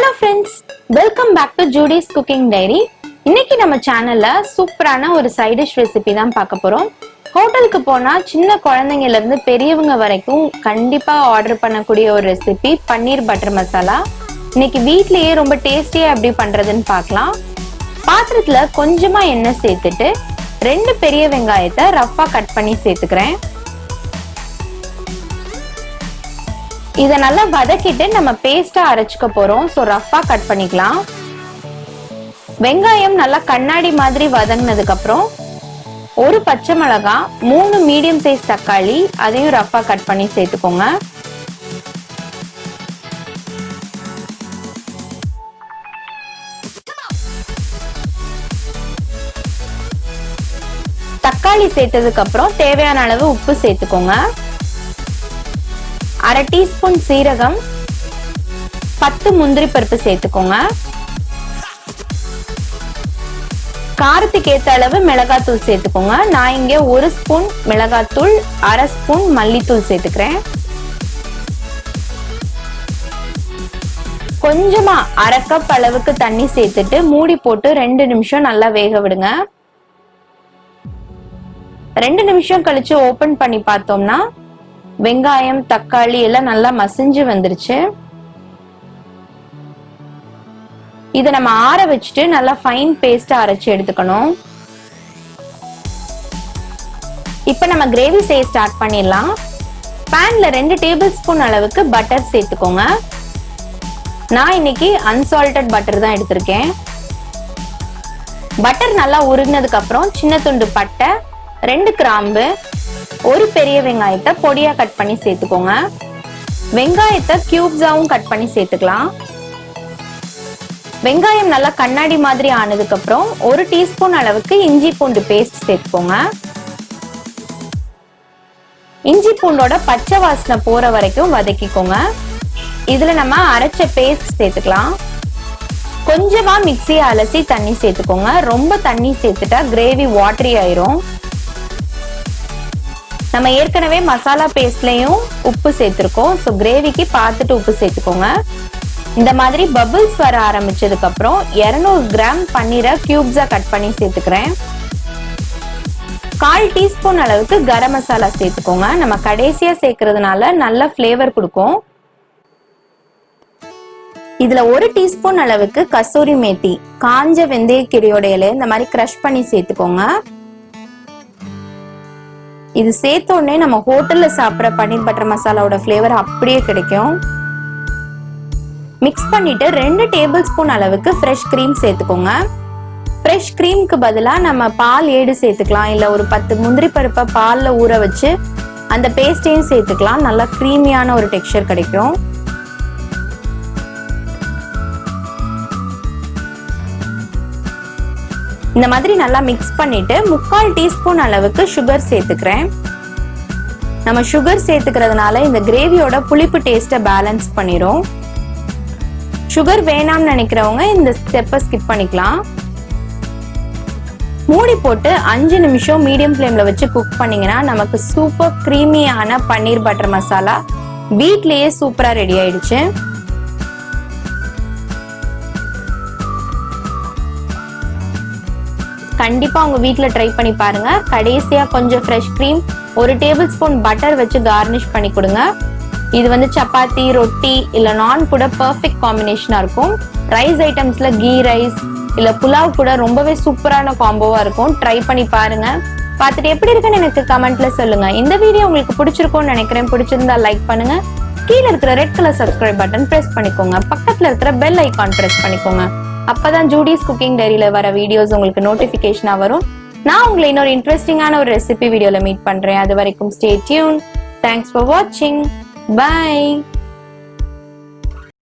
Hello friends, welcome back to Judy's Cooking Diary. இன்னைக்கு நம்ம சேனல்ல சூப்பரான ஒரு சைட் டிஷ் ரெசிபி தான் பார்க்க போறோம். ஹோட்டலுக்கு போனா சின்ன குழந்தைங்கல இருந்து பெரியவங்க வரைக்கும் கண்டிப்பா ஆர்டர் பண்ணக்கூடிய ஒரு ரெசிபி பன்னீர் பட்டர் மசாலா. இன்னைக்கு வீட்லயே ரொம்ப டேஸ்டியா எப்படி பண்றதுன்னு பார்க்கலாம். பாத்திரத்துல கொஞ்சமா எண்ணெய் சேர்த்துட்டு 2 பெரிய வெங்காயத்தை ரஃப்பா கட் பண்ணி சேர்த்துக்கிறேன். இத நல்லா வதக்கிட்டு நம்ம பேஸ்டா அரைச்சுக்க போறோம். சோ ரஃப்பா கட் பண்ணிக்கலாம். வெங்காயம் நல்லா கண்ணாடி மாதிரி வதங்கினதுக்கு அப்புறம் ஒரு பச்சை மிளகாய், 3 மீடியம் சைஸ் தக்காளி அதையும் ரஃப்பா கட் பண்ணி சேர்த்துக்கோங்க. தக்காளி சேர்த்ததுக்கு அப்புறம் தேவையான அளவு உப்பு சேர்த்துக்கோங்க. 1/2 டீஸ்பூன் சீரகம், 10 முந்திரி பருப்பு சேர்த்துக்கோங்க. காரத்துக்கு ஏத்த அளவு மிளகாத்தூள் சேர்த்துக்கோங்க. நான் இங்க 1 ஸ்பூன் மிளகாத்தூள், 1/2 ஸ்பூன் மல்லித்தூள் சேர்த்துக்கிறேன். கொஞ்சமா 1/2 கப் அளவுக்கு தண்ணி சேர்த்துட்டு மூடி போட்டு 2 நிமிஷம் நல்லா வேக விடுங்க. 2 நிமிஷம் கழிச்சு ஓபன் பண்ணி பார்த்தோம்னா வெங்காயம் தக்காளி எல்லாம் நல்லா மசிஞ்சு வந்துருச்சு. இத நம்ம ஆற வச்சுட்டு நல்லா ஃபைன் பேஸ்டா அரைச்சு எடுத்துக்கணும். இப்ப நம்ம கிரேவி செய்ய ஸ்டார்ட் பண்ணிடலாம். பேன்ல 2 டேபிள் ஸ்பூன் அளவுக்கு பட்டர் சேர்த்துக்கோங்க. நான் இன்னைக்கு அன்சால்டட் பட்டர் தான் எடுத்திருக்கேன். பட்டர் நல்லா உருகினதுக்கு அப்புறம் சின்ன துண்டு பட்டை, 2 கிராம்பு, 1 பெரிய வெங்காயத்தை பொடியா கட் பண்ணி சேர்த்துக்கோங்க. வெங்காயத்தை கியூப்ஸாவும் கட் பண்ணி சேர்த்துக்கலாம். வெங்காயம் நல்லா கண்ணாடி மாதிரி ஆனதுக்கு அப்புறம் 1 டீஸ்பூன் அளவுக்கு இஞ்சி பூண்டு பேஸ்ட் சேர்த்துக்கோங்க. இஞ்சி பூண்டோட பச்சை வாசனை போற வரைக்கும் வதக்கிக்கோங்க. இதுல நம்ம அரைச்ச பேஸ்ட் சேர்த்துக்கலாம். கொஞ்சமா மிக்ஸியை அலசி தண்ணி சேர்த்துக்கோங்க. ரொம்ப தண்ணி சேர்த்துட்டா கிரேவி வாட்டரி ஆயிரும். நம்ம ஏற்கனவே மசாலா பேஸ்ட்லயும் உப்பு சேர்த்திருக்கோம். சோ கிரேவிக்கு பார்த்துட்டு உப்பு சேர்த்துக்கோங்க. இந்த மாதிரி பபிள்ஸ் வர ஆரம்பிச்சதுக்கு அப்புறம் 200 கிராம் பன்னீரை கியூப்ஸா கட் பண்ணி சேர்த்துக்கிறேன். 1/4 டீஸ்பூன் அளவுக்கு கரம் மசாலா சேர்த்துக்கோங்க. நம்ம கடைசியா சேர்க்கறதுனால நல்ல ஃபிளேவர் கொடுக்கும். இதுல 1 டீஸ்பூன் அளவுக்கு கசூரி மேத்தி, காஞ்ச வெந்தயக்கீரையோட இலையை இந்த மாதிரி கிரஷ் பண்ணி சேர்த்துக்கோங்க. இது சேர்த்த உடனே நம்ம ஹோட்டல்ல சாப்பிட்ற பன்னீர் பட்டர் மசாலாவோட ஃபிளேவர் அப்படியே கிடைக்கும். மிக்ஸ் பண்ணிட்டு 2 டேபிள் ஸ்பூன் அளவுக்கு ஃப்ரெஷ் கிரீம் சேர்த்துக்கோங்க. ஃப்ரெஷ் கிரீமுக்கு பதிலா நம்ம பால் ஏடு சேர்த்துக்கலாம். இல்ல ஒரு 10 முந்திரி பருப்பை பால்ல ஊற வச்சு அந்த பேஸ்டையும் சேர்த்துக்கலாம். நல்லா கிரீமியான ஒரு டெக்ஸ்சர் கிடைக்கும். இந்த மாதிரி நல்லா மிக்ஸ் பண்ணிட்டு 3/4 டீஸ்பூன் அளவுக்கு சுகர் சேர்த்துக்கிறேன். நம்ம சுகர் சேர்த்துக்கிறதுனால இந்த கிரேவியோட புளிப்பு டேஸ்ட்டை பேலன்ஸ் பண்ணிரும். சுகர் வேணாம்னு நினைக்கிறவங்க இந்த ஸ்டெப்பை ஸ்கிப் பண்ணிக்கலாம். மூடி போட்டு 5 நிமிஷம் மீடியம் ஃப்ளேம்ல வச்சு குக் பண்ணீங்கன்னா நமக்கு சூப்பர் கிரீமியான பன்னீர் பட்டர் மசாலா வீட்லயே சூப்பரா ரெடி ஆயிடுச்சு. கண்டிப்பா உங்க வீட்ல ட்ரை பண்ணி பாருங்க. கடைசியா கொஞ்சம் fresh cream, 1 table spoon butter வச்சு கார்னிஷ் பண்ணி கொடுங்க. இது வந்து சப்பாத்தி, ரொட்டி இல்ல நான் கூட பெர்ஃபெக்ட் காம்பினேஷனா இருக்கும். ரைஸ் ஐட்டம்ஸ்ல கீ ரைஸ் இல்ல புலாவ் கூட ரொம்பவே சூப்பரான காம்போவா இருக்கும். ட்ரை பண்ணி பாருங்க. பார்த்துட்டு எப்படி இருக்குன்னு எனக்கு கமெண்ட்ல சொல்லுங்க. இந்த வீடியோ உங்களுக்கு பிடிச்சிருக்கும்னு நினைக்கிறேன். பிடிச்சிருந்தா லைக் பண்ணுங்க. கீழே இருக்கிற red colour subscribe button press பண்ணிக்கோங்க. பக்கத்துல இருக்கிற பெல் ஐகான் பிரஸ் பண்ணிக்கோங்க. அப்பதான் ஜூடிஸ் குக்கிங் டைரியில வர வீடியோஸ் உங்களுக்கு நோட்டிபிகேஷனா வரும். நான் உங்களை இன்னொரு இன்ட்ரெஸ்டிங்கான ஒரு ரெசிபி வீடியோல மீட் பண்றேன். அது வரைக்கும் ஸ்டே டியூன். தேங்க்ஸ் ஃபார் வாட்சிங். பை.